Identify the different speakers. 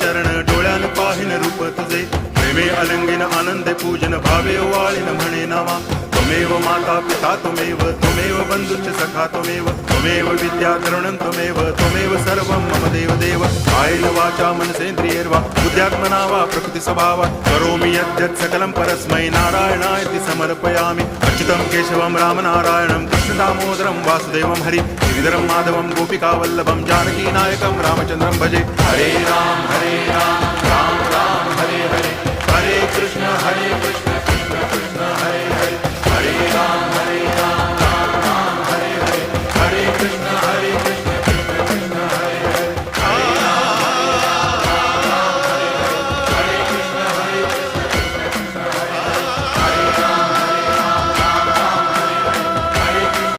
Speaker 1: चरण डोळ्यान पाहिन रूप तुझे प्रेमे अलंगिन आनंदे पूजन भावे वाळीन म्हणे नामा त्वमेव माता पिता त्वमेव बंधुश्च सखा त्वमेव विद्या तरुणं त्वमेव सर्वं मम देव कायेन वाचा मनसेन्द्रियैर्वा बुद्ध्यात्मना वा प्रकृति स्वभावात् करोमि यद्यत् सकलं परस्मै नारायणायति समर्पयामि अच्युतं केशवं रामनारायणं कृष्णदामोदरं वासुदेवं हरि गिरिधरं माधवं गोपिकावल्लभं जानकीनायकं रामचन्द्रं भजे हरे राम राम राम हरे हरे हरे कृष्ण